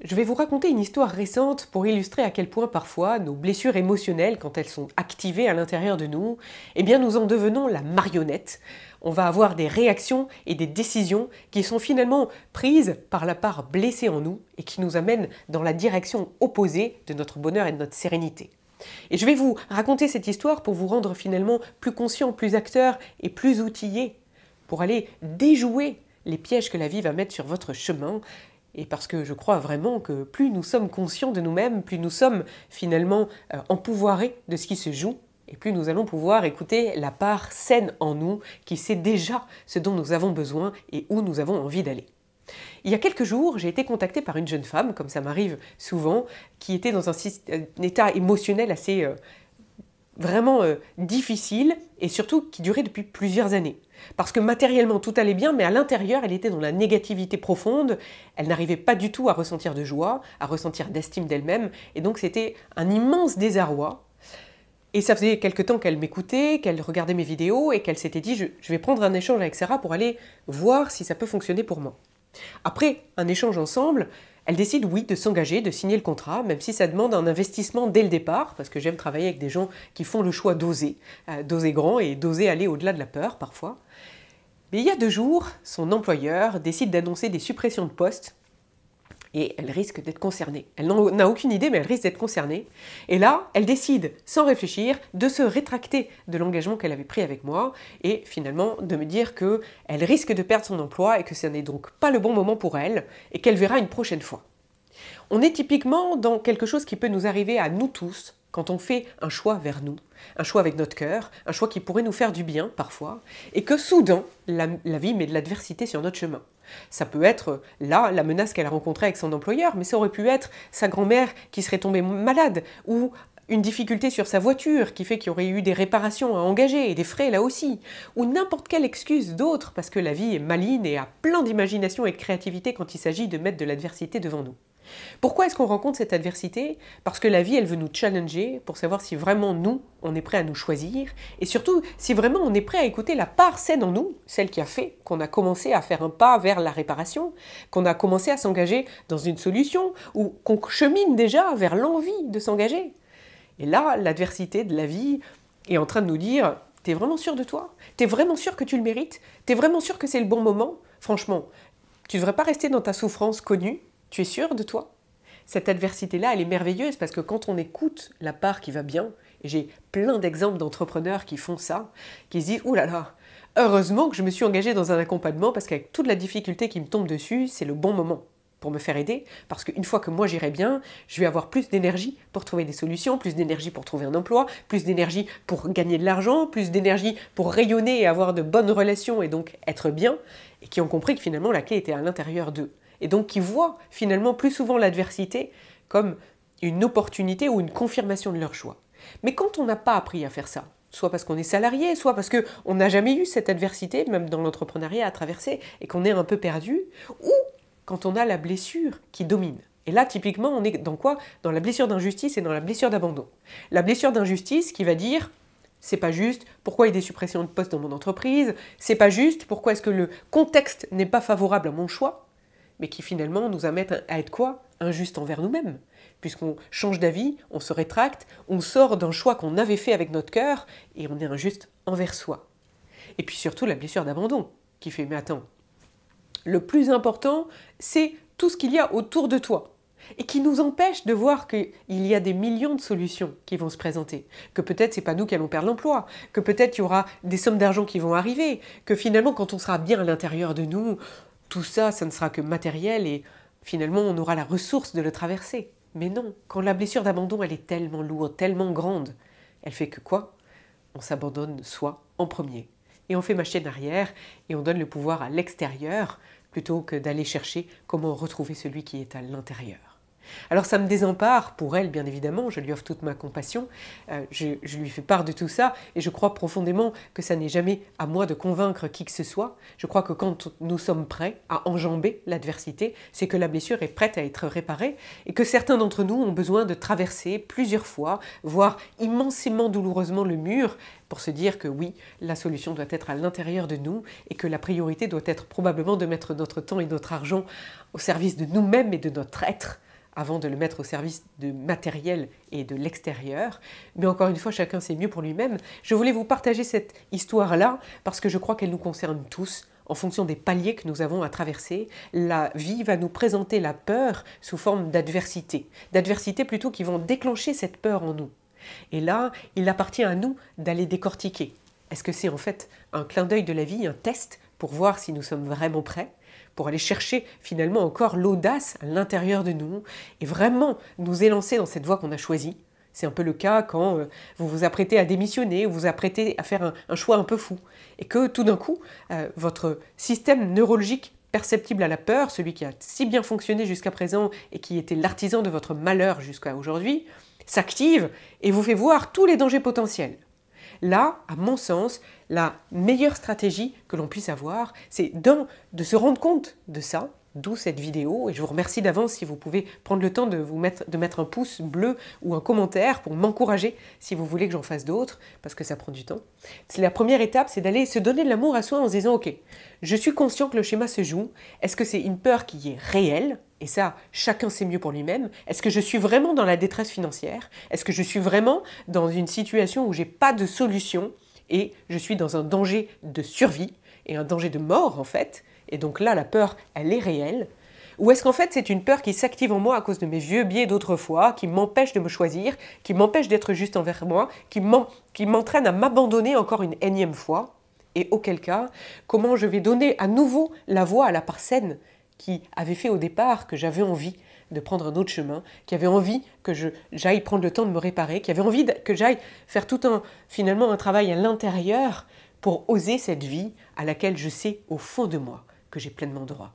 Je vais vous raconter une histoire récente pour illustrer à quel point parfois nos blessures émotionnelles, quand elles sont activées à l'intérieur de nous, eh bien nous en devenons la marionnette. On va avoir des réactions et des décisions qui sont finalement prises par la part blessée en nous et qui nous amènent dans la direction opposée de notre bonheur et de notre sérénité. Et je vais vous raconter cette histoire pour vous rendre finalement plus conscient, plus acteur et plus outillé pour aller déjouer les pièges que la vie va mettre sur votre chemin. Et parce que je crois vraiment que plus nous sommes conscients de nous-mêmes, plus nous sommes finalement empouvoirés de ce qui se joue, et plus nous allons pouvoir écouter la part saine en nous qui sait déjà ce dont nous avons besoin et où nous avons envie d'aller. Il y a quelques jours, j'ai été contactée par une jeune femme, comme ça m'arrive souvent, qui était dans un état émotionnel assez vraiment difficile et surtout qui durait depuis plusieurs années. Parce que matériellement tout allait bien, mais à l'intérieur elle était dans la négativité profonde, elle n'arrivait pas du tout à ressentir de joie, à ressentir d'estime d'elle-même, et donc c'était un immense désarroi. Et ça faisait quelque temps qu'elle m'écoutait, qu'elle regardait mes vidéos et qu'elle s'était dit je vais prendre un échange avec Sarah pour aller voir si ça peut fonctionner pour moi. Après un échange ensemble, elle décide, oui, de s'engager, de signer le contrat, même si ça demande un investissement dès le départ, parce que j'aime travailler avec des gens qui font le choix d'oser, d'oser grand et d'oser aller au-delà de la peur parfois. Mais il y a 2 jours, son employeur décide d'annoncer des suppressions de postes et elle risque d'être concernée. Elle n'en a aucune idée, mais elle risque d'être concernée. Et là, elle décide, sans réfléchir, de se rétracter de l'engagement qu'elle avait pris avec moi et finalement de me dire qu'elle risque de perdre son emploi et que ce n'est donc pas le bon moment pour elle et qu'elle verra une prochaine fois. On est typiquement dans quelque chose qui peut nous arriver à nous tous quand on fait un choix vers nous, un choix avec notre cœur, un choix qui pourrait nous faire du bien parfois, et que soudain, la vie met de l'adversité sur notre chemin. Ça peut être là la menace qu'elle a rencontrée avec son employeur, mais ça aurait pu être sa grand-mère qui serait tombée malade, ou une difficulté sur sa voiture qui fait qu'il y aurait eu des réparations à engager et des frais là aussi, ou n'importe quelle excuse d'autre parce que la vie est maligne et a plein d'imagination et de créativité quand il s'agit de mettre de l'adversité devant nous. Pourquoi est-ce qu'on rencontre cette adversité? Parce que la vie, elle veut nous challenger pour savoir si vraiment nous, on est prêt à nous choisir et surtout si vraiment on est prêt à écouter la part saine en nous, celle qui a fait qu'on a commencé à faire un pas vers la réparation, qu'on a commencé à s'engager dans une solution ou qu'on chemine déjà vers l'envie de s'engager. Et là, l'adversité de la vie est en train de nous dire « T'es vraiment sûr de toi? T'es vraiment sûr que tu le mérites? T'es vraiment sûr que c'est le bon moment? Franchement, tu ne devrais pas rester dans ta souffrance connue. Tu es sûr de toi? » Cette adversité-là, elle est merveilleuse parce que quand on écoute la part qui va bien, et j'ai plein d'exemples d'entrepreneurs qui font ça, qui se disent « Ouh là là, heureusement que je me suis engagé dans un accompagnement parce qu'avec toute la difficulté qui me tombe dessus, c'est le bon moment pour me faire aider, parce qu'une fois que moi j'irai bien, je vais avoir plus d'énergie pour trouver des solutions, plus d'énergie pour trouver un emploi, plus d'énergie pour gagner de l'argent, plus d'énergie pour rayonner et avoir de bonnes relations et donc être bien, et qui ont compris que finalement la clé était à l'intérieur d'eux. Et donc qui voient finalement plus souvent l'adversité comme une opportunité ou une confirmation de leur choix. Mais quand on n'a pas appris à faire ça, soit parce qu'on est salarié, soit parce qu'on n'a jamais eu cette adversité, même dans l'entrepreneuriat à traverser, et qu'on est un peu perdu, ou quand on a la blessure qui domine. Et là, typiquement, on est dans quoi? Dans la blessure d'injustice et dans la blessure d'abandon. La blessure d'injustice qui va dire « c'est pas juste, pourquoi il y a des suppressions de postes dans mon entreprise? C'est pas juste, pourquoi est-ce que le contexte n'est pas favorable à mon choix ?» mais qui finalement nous amène à être quoi? Injuste envers nous-mêmes. Puisqu'on change d'avis, on se rétracte, on sort d'un choix qu'on avait fait avec notre cœur et on est injuste envers soi. Et puis surtout la blessure d'abandon qui fait « mais attends, le plus important, c'est tout ce qu'il y a autour de toi. » Et qui nous empêche de voir qu'il y a des millions de solutions qui vont se présenter. Que peut-être c'est pas nous qui allons perdre l'emploi, que peut-être il y aura des sommes d'argent qui vont arriver, que finalement quand on sera bien à l'intérieur de nous, tout ça, ça ne sera que matériel et finalement on aura la ressource de le traverser. Mais non, quand la blessure d'abandon elle est tellement lourde, tellement grande, elle fait que quoi? On s'abandonne soi en premier. Et on fait machine arrière et on donne le pouvoir à l'extérieur plutôt que d'aller chercher comment retrouver celui qui est à l'intérieur. Alors ça me désempare pour elle, bien évidemment, je lui offre toute ma compassion, je lui fais part de tout ça et je crois profondément que ça n'est jamais à moi de convaincre qui que ce soit. Je crois que quand nous sommes prêts à enjamber l'adversité, c'est que la blessure est prête à être réparée et que certains d'entre nous ont besoin de traverser plusieurs fois, voire immensément douloureusement le mur pour se dire que oui, la solution doit être à l'intérieur de nous et que la priorité doit être probablement de mettre notre temps et notre argent au service de nous-mêmes et de notre être, avant de le mettre au service de matériel et de l'extérieur. Mais encore une fois, chacun sait mieux pour lui-même. Je voulais vous partager cette histoire-là parce que je crois qu'elle nous concerne tous. En fonction des paliers que nous avons à traverser, la vie va nous présenter la peur sous forme d'adversité. D'adversité plutôt qui vont déclencher cette peur en nous. Et là, il appartient à nous d'aller décortiquer. Est-ce que c'est en fait un clin d'œil de la vie, un test pour voir si nous sommes vraiment prêts, pour aller chercher finalement encore l'audace à l'intérieur de nous et vraiment nous élancer dans cette voie qu'on a choisie? C'est un peu le cas quand vous vous apprêtez à démissionner ou vous vous apprêtez à faire un choix un peu fou et que tout d'un coup, votre système neurologique perceptible à la peur, celui qui a si bien fonctionné jusqu'à présent et qui était l'artisan de votre malheur jusqu'à aujourd'hui, s'active et vous fait voir tous les dangers potentiels. Là, à mon sens, la meilleure stratégie que l'on puisse avoir, c'est de se rendre compte de ça, d'où cette vidéo, et je vous remercie d'avance si vous pouvez prendre le temps de mettre un pouce bleu ou un commentaire pour m'encourager si vous voulez que j'en fasse d'autres, parce que ça prend du temps. La première étape, c'est d'aller se donner de l'amour à soi en se disant « Ok, je suis conscient que le schéma se joue, est-ce que c'est une peur qui est réelle ?» Et ça, chacun sait mieux pour lui-même. Est-ce que je suis vraiment dans la détresse financière? Est-ce que je suis vraiment dans une situation où j'ai pas de solution et je suis dans un danger de survie et un danger de mort en fait? Et donc là, la peur, elle est réelle. Ou est-ce qu'en fait, c'est une peur qui s'active en moi à cause de mes vieux biais d'autrefois, qui m'empêche de me choisir, qui m'empêche d'être juste envers moi, qui m'entraîne à m'abandonner encore une énième fois? Et auquel cas, comment je vais donner à nouveau la voix à la part saine qui avait fait au départ que j'avais envie de prendre un autre chemin, qui avait envie que j'aille prendre le temps de me réparer, qui avait envie que j'aille faire finalement un travail à l'intérieur pour oser cette vie à laquelle je sais au fond de moi que j'ai pleinement droit.